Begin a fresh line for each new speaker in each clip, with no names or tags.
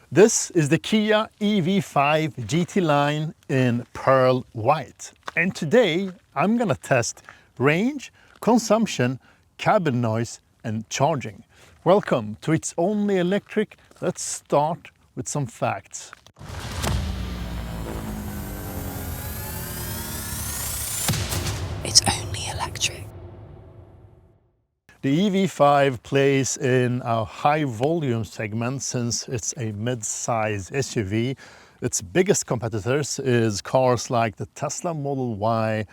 This is the Kia EV5 GT-Line in pearl white. And today I'm gonna test range, consumption, cabin noise and charging. Welcome to It's Only Electric. Let's start with some facts.
It's only electric.
The EV5 plays in a high volume segment since it's a mid-size SUV. Its biggest competitors is cars like the Tesla Model Y,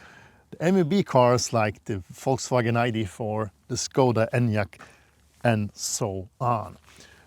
the MEB cars like the Volkswagen ID.4, the Skoda Enyaq, and so on.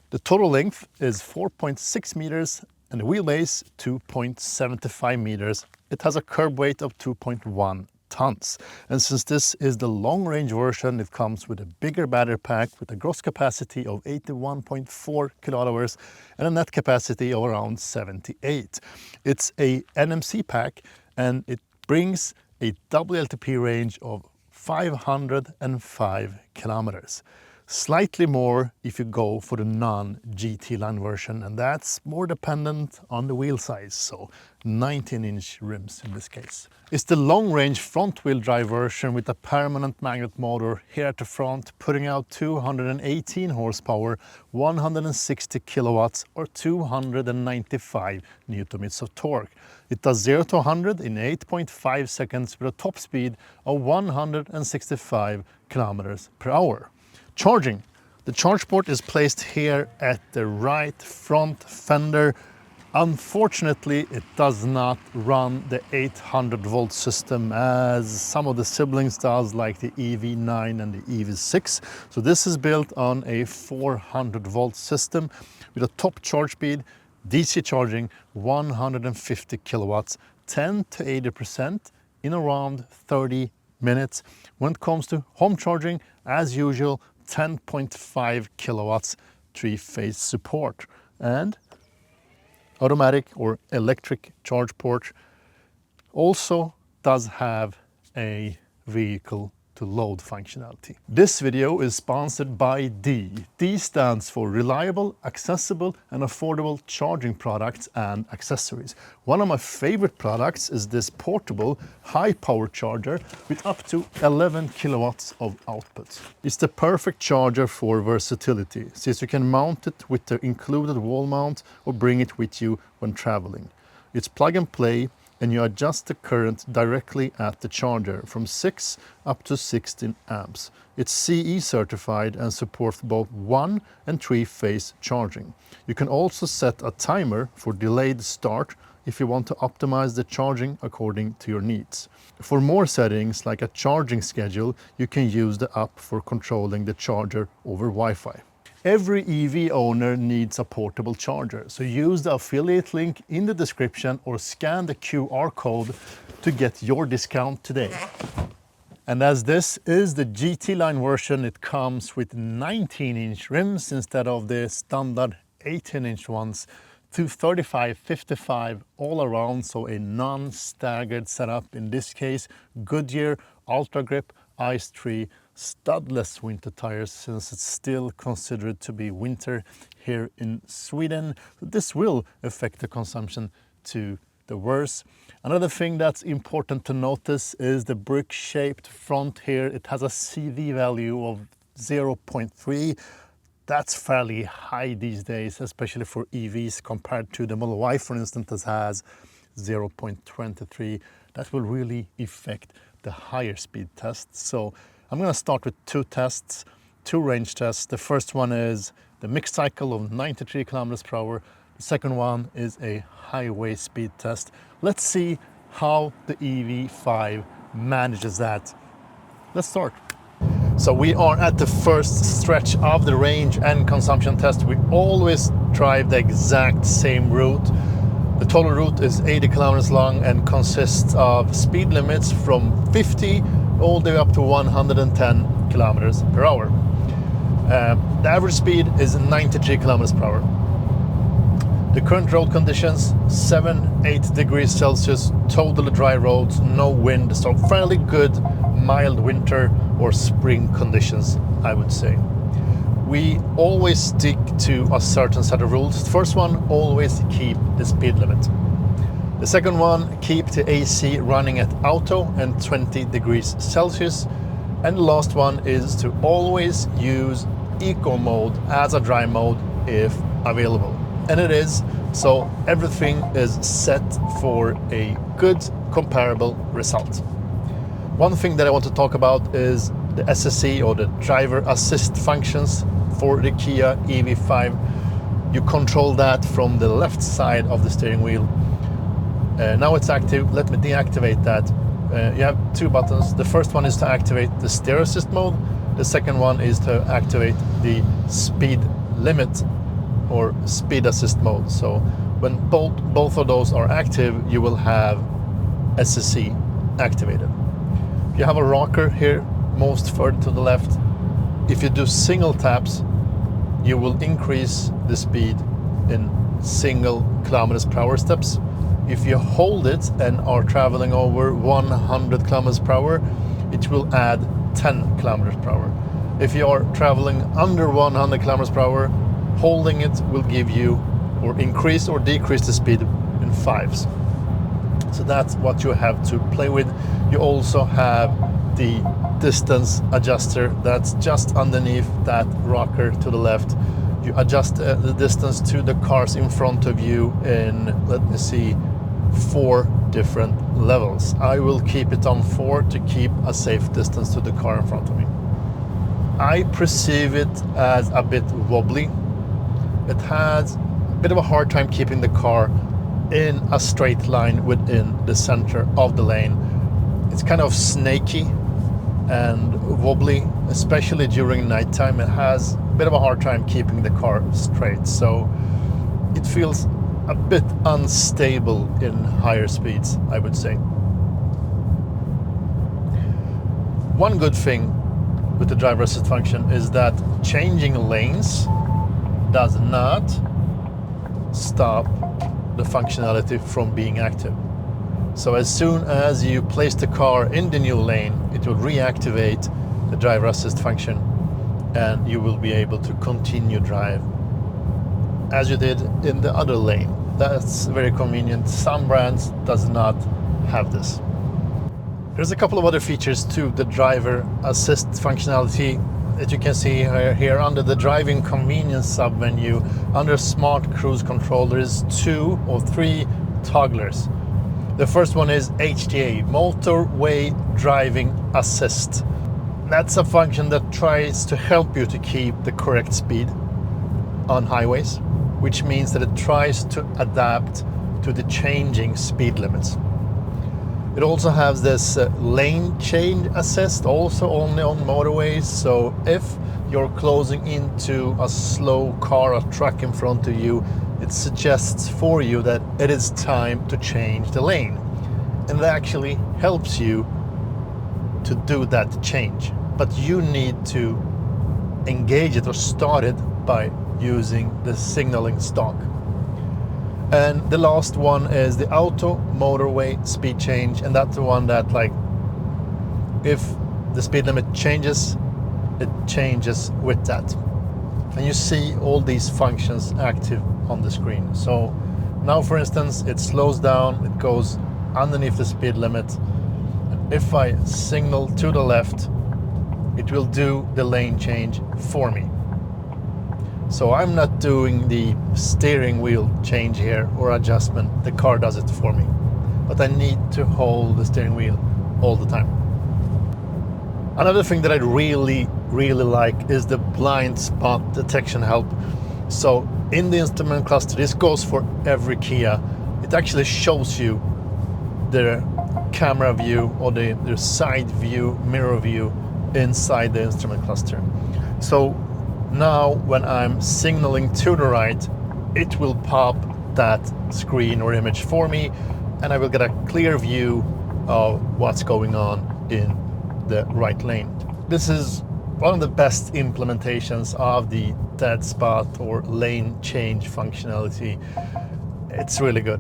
The total length is 4.6 meters and the wheelbase 2.75 meters. It has a curb weight of 2.1 tons. And since this is the long-range version, it comes with a bigger battery pack with a gross capacity of 81.4 kilowatt-hours and a net capacity of around 78. It's a NMC pack and it brings a WLTP range of 505 kilometers. Slightly more if you go for the non-GT line version, and that's more dependent on the wheel size, so 19-inch rims in this case. It's the long-range front-wheel drive version with a permanent magnet motor here at the front, putting out 218 horsepower, 160 kilowatts or 295 newton-meters of torque. It does 0 to 100 in 8.5 seconds with a top speed of 165 kilometers per hour. Charging. The charge port is placed here at the right front fender. Unfortunately, it does not run the 800 volt system as some of the siblings does, like the EV9 and the EV6. So this is built on a 400 volt system with a top charge speed, DC charging 150 kilowatts, 10 to 80% in around 30 minutes. When it comes to home charging, as usual, 10.5 kilowatts, 3-phase support, and automatic or electric charge port. Also does have a vehicle to load functionality. This video is sponsored by D. D stands for reliable, accessible and affordable charging products and accessories. One of my favorite products is this portable high power charger with up to 11 kilowatts of output. It's the perfect charger for versatility, since you can mount it with the included wall mount or bring it with you when traveling. It's plug and play, and you adjust the current directly at the charger from 6 up to 16 amps. It's CE certified and supports both 1 and 3-phase charging. You can also set a timer for delayed start if you want to optimize the charging according to your needs. For more settings, like a charging schedule, you can use the app for controlling the charger over Wi-Fi. Every EV owner needs a portable charger, so use the affiliate link in the description or scan the QR code to get your discount today. And as this is the GT line version, it comes with 19-inch rims instead of the standard 18-inch ones, 235, 55 all around, so a non-staggered setup. In this case, Goodyear Ultra Grip Ice 3 studless winter tires, since it's still considered to be winter here in Sweden. This will affect the consumption to the worse. Another thing that's important to notice is the brick-shaped front here. It has a CV value of 0.3. That's fairly high these days, especially for EVs compared to the Model Y, for instance, that has 0.23. That will really affect the higher speed tests. So I'm going to start with two tests, two range tests. The first one is the mixed cycle of 93 kilometers per hour. The second one is a highway speed test. Let's see how the EV5 manages that. Let's start. So we are at the first stretch of the range and consumption test. We always drive the exact same route. The total route is 80 kilometers long and consists of speed limits from 50 all the way up to 110 kilometers per hour. The average speed is 93 kilometers per hour. The current road conditions, 7-8 degrees Celsius, totally dry roads, no wind, so fairly good mild winter or spring conditions, I would say. we always stick to a certain set of rules. The first one, always keep the speed limit. The second one, keep the AC running at auto and 20 degrees Celsius. And the last one is to always use eco mode as a drive mode if available. And it is, so everything is set for a good comparable result. One thing that I want to talk about is the SSC, or the driver assist functions for the Kia EV5. You control that from the left side of the steering wheel. Now it's active. Let me deactivate that. You have two buttons. The first one is to activate the stereo assist mode. The second one is to activate the speed limit or speed assist mode. So when both of those are active, you will have SSC activated. You have a rocker here, most further to the left. If you do single taps, you will increase the speed in single kilometers per hour steps. If you hold it and are traveling over 100 kilometers per hour, it will add 10 kilometers per hour. If you are traveling under 100 kilometers per hour, holding it will give you or increase or decrease the speed in fives. So that's what you have to play with. You also have the distance adjuster that's just underneath that rocker to the left. You adjust the distance to the cars in front of you in, let me see, 4 different levels. I will keep it on 4 to keep a safe distance to the car in front of me. I perceive it as a bit wobbly. It has a bit of a hard time keeping the car in a straight line within the center of the lane. It's kind of snaky and wobbly, especially during nighttime. It has a bit of a hard time keeping the car straight, so it feels a bit unstable in higher speeds, I would say. One good thing with the driver assist function is that changing lanes does not stop the functionality from being active. So as soon as you place the car in the new lane, it will reactivate the driver assist function and you will be able to continue drive as you did in the other lane. That's very convenient. Some brands does not have this. There's a couple of other features to the driver assist functionality that you can see here under the driving convenience sub-menu. Under smart cruise control, there is 2 or 3 togglers. The first one is HDA, motorway driving assist. That's a function that tries to help you to keep the correct speed on highways, which means that it tries to adapt to the changing speed limits. It also has this lane change assist, also only on motorways. So if you're closing into a slow car or truck in front of you, it suggests for you that it is time to change the lane. And it actually helps you to do that change. But you need to engage it or start it by using the signaling stalk. And the last one is the auto motorway speed change, and that's the one that, like, if the speed limit changes, it changes with that. And you see all these functions active on the screen. So now, for instance, it slows down, it goes underneath the speed limit. And if I signal to the left, it will do the lane change for me. So I'm not doing the steering wheel change here or adjustment, the car does it for me. But I need to hold the steering wheel all the time. Another thing that I really like is the blind spot detection help. So in the instrument cluster, this goes for every Kia, it actually shows you the camera view or the side view, mirror view inside the instrument cluster. So now when I'm signaling to the right, it will pop that screen or image for me, and I will get a clear view of what's going on in the right lane. This is one of the best implementations of the dead spot or lane change functionality. It's really good.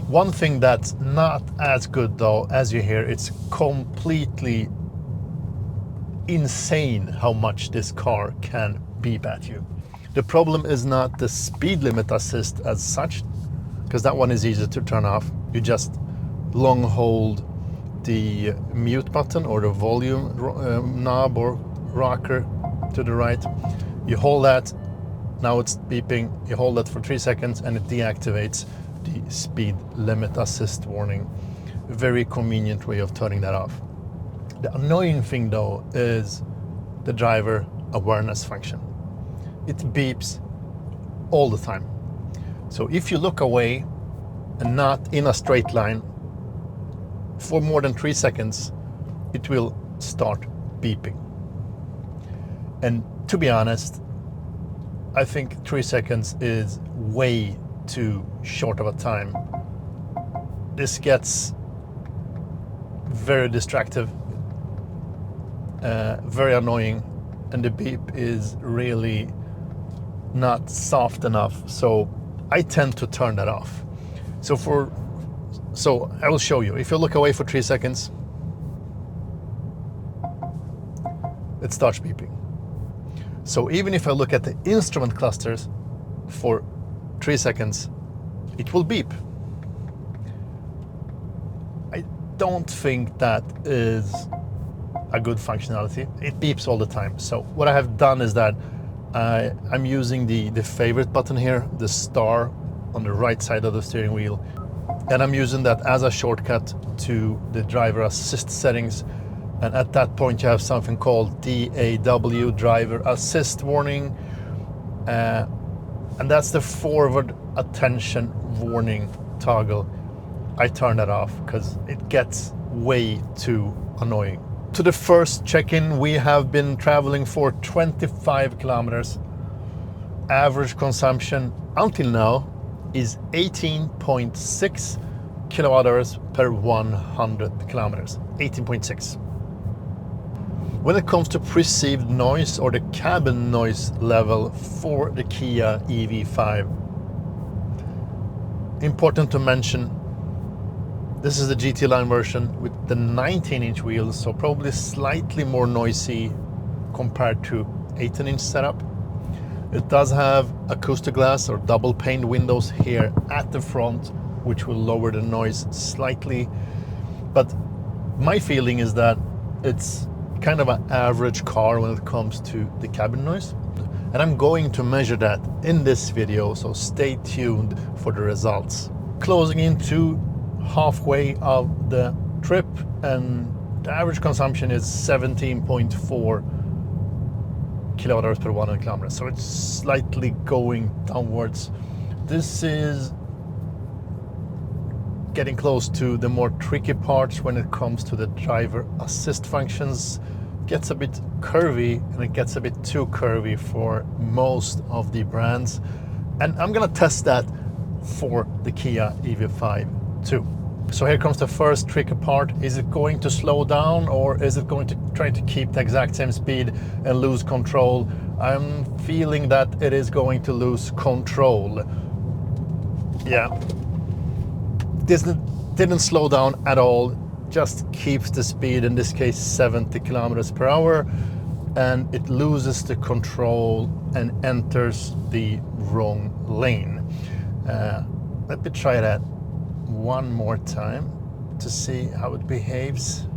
One thing that's not as good though, as you hear, it's completely insane how much this car can beep at you. The problem is not the speed limit assist as such, because that one is easy to turn off. You just long hold the mute button or the volume knob or rocker to the right. You hold that, now it's beeping, you hold that for 3 seconds and it deactivates the speed limit assist warning. A very convenient way of turning that off. The annoying thing though is the driver awareness function. It beeps all the time. So if you look away and not in a straight line for more than 3 seconds, it will start beeping. And to be honest, I think 3 seconds is way too short of a time. This gets very distractive, very annoying, and the beep is really not soft enough. So I tend to turn that off. So I will show you. If you look away for 3 seconds, it starts beeping. So even if I look at the instrument clusters for 3 seconds, it will beep. I don't think that is a good functionality. It beeps all the time. So what I have done is that I'm using the favorite button here, the star on the right side of the steering wheel, and I'm using that as a shortcut to the driver assist settings. And at that point you have something called DAW, driver assist warning, and that's the forward attention warning toggle. I turn that off because it gets way too annoying. To the first check-in, we have been traveling for 25 kilometers. Average consumption until now is 18.6 kilowatt hours per 100 kilometers. 18.6. When it comes to perceived noise or the cabin noise level for the Kia EV5, important to mention, this is the GT-Line version with the 19-inch wheels, so probably slightly more noisy compared to 18-inch setup. It does have acoustic glass or double pane windows here at the front, which will lower the noise slightly. But my feeling is that it's kind of an average car when it comes to the cabin noise. And I'm going to measure that in this video, so stay tuned for the results. Closing into halfway of the trip, and the average consumption is 17.4 kilowatt hours per 100 kilometers, so it's slightly going downwards. This is getting close to the more tricky parts when it comes to the driver assist functions. It gets a bit curvy, and it gets a bit too curvy for most of the brands, and I'm gonna test that for the Kia EV5 too. So here comes the first tricky part. Is it going to slow down, or is it going to try to keep the exact same speed and lose control? I'm feeling that it is going to lose control. Yeah, this didn't slow down at all, just keeps the speed, in this case 70 kilometers per hour, and it loses the control and enters the wrong lane. Let me try that one more time to see how it behaves.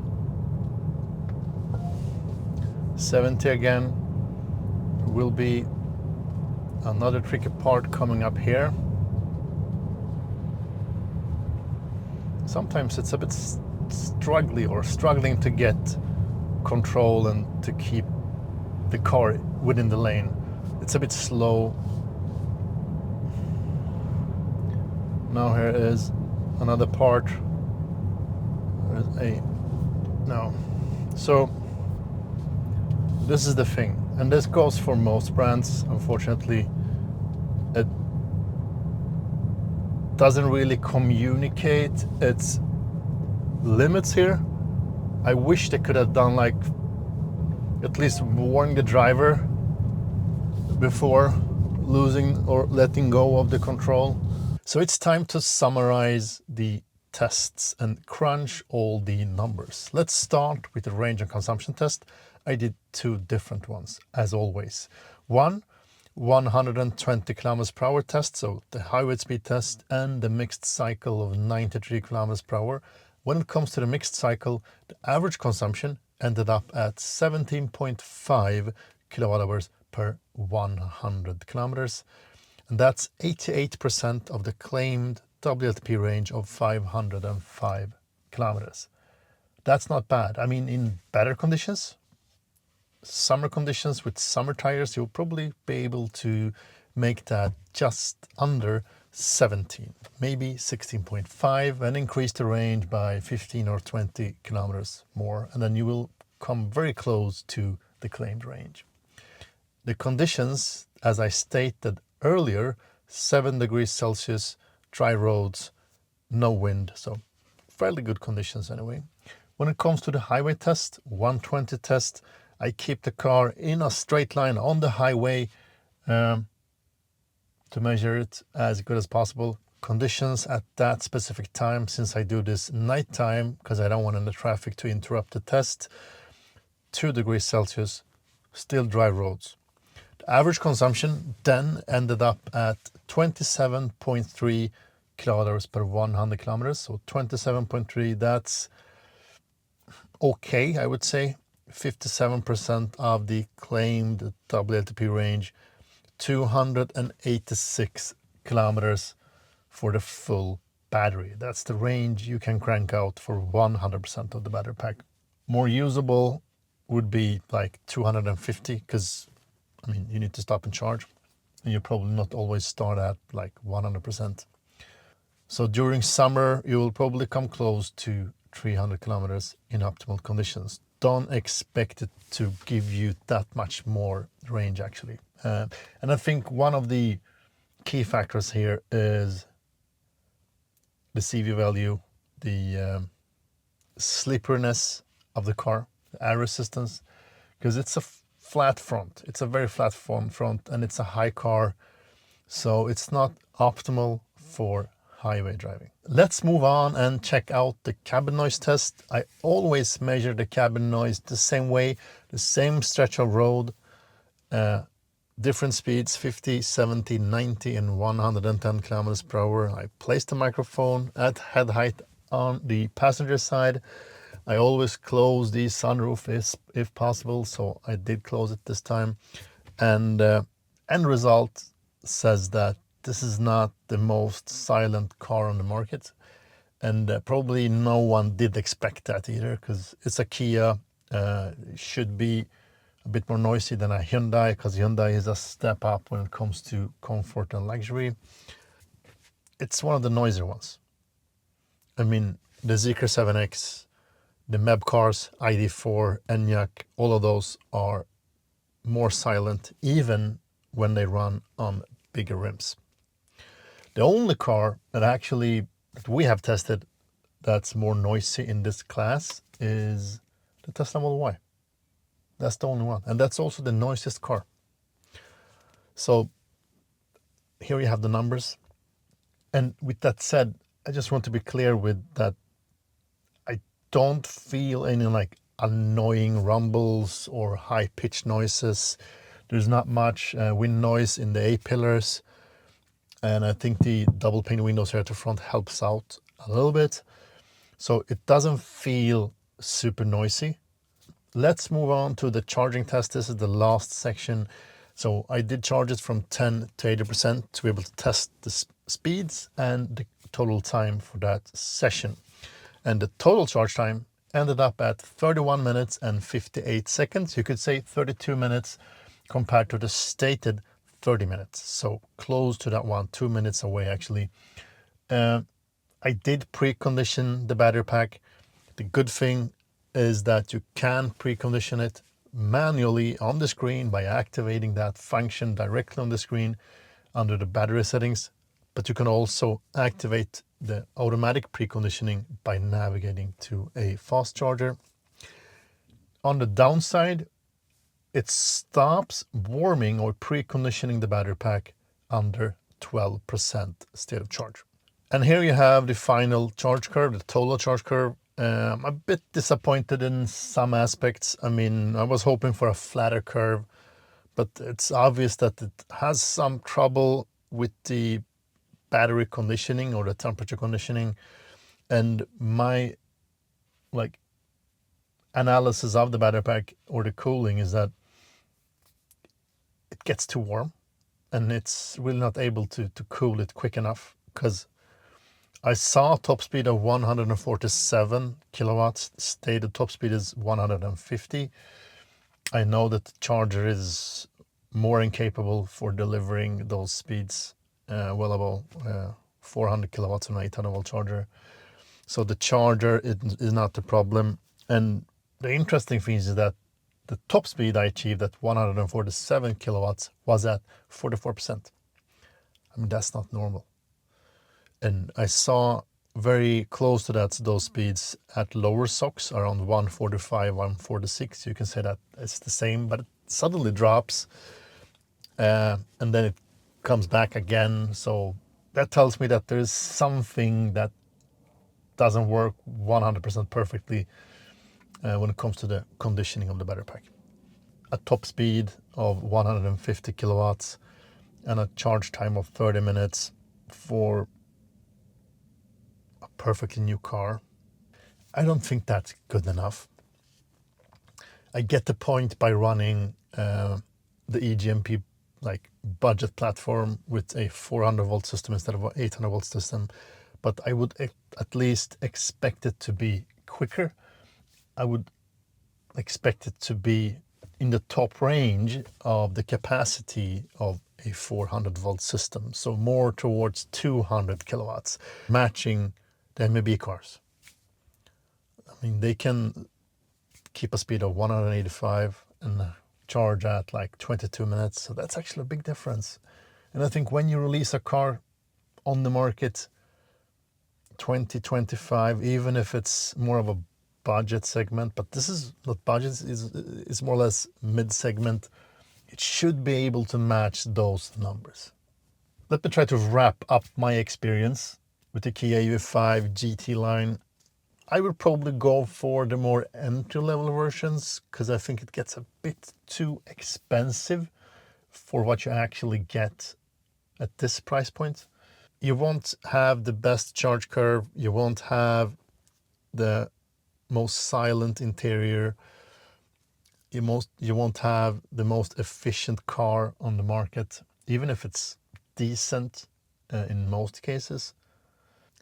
70 again. Will be another tricky part coming up here. Sometimes it's a bit struggling to get control and to keep the car within the lane. It's a bit slow. Now here is another part. No. So this is the thing, and this goes for most brands. Unfortunately, it doesn't really communicate its limits here. I wish they could have done, like, at least warn the driver before losing or letting go of the control. So it's time to summarize the tests and crunch all the numbers. Let's start with the range and consumption test. I did two different ones, as always. One, 120 kilometers per hour test, so the highway speed test, and the mixed cycle of 93 kilometers per hour. When it comes to the mixed cycle, the average consumption ended up at 17.5 kilowatt hours per 100 kilometers. And that's 88% of the claimed WLTP range of 505 kilometers. That's not bad. I mean, in better conditions, summer conditions with summer tires, you'll probably be able to make that just under 17, maybe 16.5, and increase the range by 15 or 20 kilometers more, and then you will come very close to the claimed range. The conditions, as I stated earlier, 7 degrees Celsius, dry roads, no wind, so fairly good conditions anyway. When it comes to the highway test, 120 test, I keep the car in a straight line on the highway to measure it as good as possible. Conditions at that specific time, since I do this nighttime because I don't want the traffic to interrupt the test, 2 degrees Celsius, still dry roads. The average consumption then ended up at 27.3 kilowatt hours per 100 kilometers. So 27.3, that's okay, I would say. 57% of the claimed WLTP range, 286 kilometers for the full battery. That's the range you can crank out for 100% of the battery pack. More usable would be like 250, because I mean, you need to stop and charge, and you probably not always start at like 100%. So during summer, you will probably come close to 300 kilometers in optimal conditions. Don't expect it to give you that much more range, actually. And I think one of the key factors here is the CV value, the slipperiness of the car, the air resistance, because it's a flat front. It's a very flat front, and it's a high car, so it's not optimal for highway driving. Let's move on and check out the cabin noise test. I always measure the cabin noise the same way, the same stretch of road, different speeds, 50, 70, 90, and 110 kilometers per hour. I place the microphone at head height on the passenger side. I always close the sunroof if possible, so I did close it this time. And end result says that this is not the most silent car on the market, and probably no one did expect that either, because it's a Kia. It should be a bit more noisy than a Hyundai, because Hyundai is a step up when it comes to comfort and luxury. It's one of the noisier ones. I mean, the Zeekr 7X, the MEB cars, ID4, Enyaq, all of those are more silent even when they run on bigger rims. The only car that we have tested that's more noisy in this class is the Tesla Model Y. That's the only one, and that's also the noisiest car. So here you have the numbers. And with that said, I just want to be clear with that I don't feel any like annoying rumbles or high-pitched noises. There's not much wind noise in the A-pillars. And I think the double pane windows here at the front helps out a little bit. So it doesn't feel super noisy. Let's move on to the charging test. This is the last section. So I did charge it from 10 to 80% to be able to test the speeds and the total time for that session. And the total charge time ended up at 31 minutes and 58 seconds. You could say 32 minutes compared to the stated 30 minutes. So close to that one, 2 minutes away actually. I did precondition the battery pack. The good thing is that you can precondition it manually on the screen by activating that function directly on the screen under the battery settings. But you can also activate the automatic preconditioning by navigating to a fast charger. On the downside, it stops warming or preconditioning the battery pack under 12% state of charge. And here you have the final charge curve, the total charge curve. I'm a bit disappointed in some aspects. I mean, I was hoping for a flatter curve, but it's obvious that it has some trouble with the battery conditioning or the temperature conditioning. And my analysis of the battery pack or the cooling is that it gets too warm and it's really not able to cool it quick enough, because I saw top speed of 147 kilowatts, stated top speed is 150. I know that the charger is more incapable for delivering those speeds, well above 400 kilowatts on an 800 volt charger. So the charger is not the problem. And the interesting thing is that the top speed I achieved at 147 kilowatts was at 44%. I mean, that's not normal. And I saw very close to those speeds at lower SOX, around 145, 146. You can say that it's the same, but it suddenly drops and then it comes back again. So that tells me that there's something that doesn't work 100% perfectly when it comes to the conditioning of the battery pack. A top speed of 150 kilowatts and a charge time of 30 minutes for a perfectly new car, I don't think that's good enough. I get the point by running the EGMP budget platform with a 400 volt system instead of an 800 volt system, but I would at least expect it to be quicker. I would expect it to be in the top range of the capacity of a 400 volt system, so more towards 200 kilowatts, matching the MEB cars. I mean, they can keep a speed of 185 and charge at like 22 minutes, so that's actually a big difference. And I think when you release a car on the market 2025, even if it's more of a budget segment, but this is not budget, is more or less mid-segment, it should be able to match those numbers. Let me try to wrap up my experience with the KIA EV5 GT-Line. I would probably go for the more entry-level versions because I think it gets a bit too expensive for what you actually get at this price point. You won't have the best charge curve, you won't have the most silent interior, you won't have the most efficient car on the market, even if it's decent in most cases.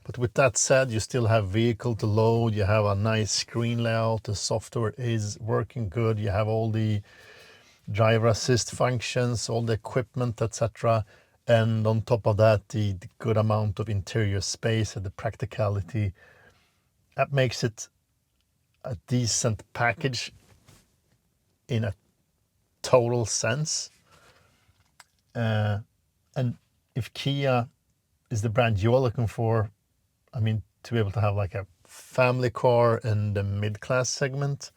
But with that said, you still have vehicle to load, you have a nice screen layout, the software is working good, you have all the driver assist functions, all the equipment, etc. And on top of that, the good amount of interior space and the practicality. That makes it a decent package in a total sense. And if Kia is the brand you're looking for, I mean, to be able to have like a family car in the mid-class segment,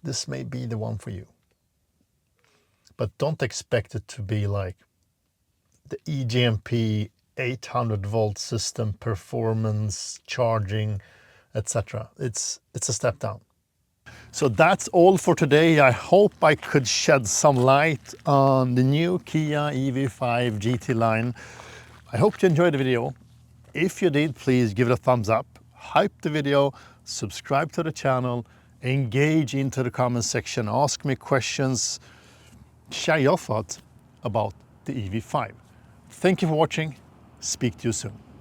this may be the one for you. But don't expect it to be like the EGMP 800 volt system, performance, charging, etc. It's a step down. So that's all for today. I hope I could shed some light on the new KIA EV5 GT-Line. I hope you enjoyed the video. If you did, please give it a thumbs up, hype the video, subscribe to the channel, engage into the comment section, ask me questions, share your thoughts about the EV5. Thank you for watching. Speak to you soon.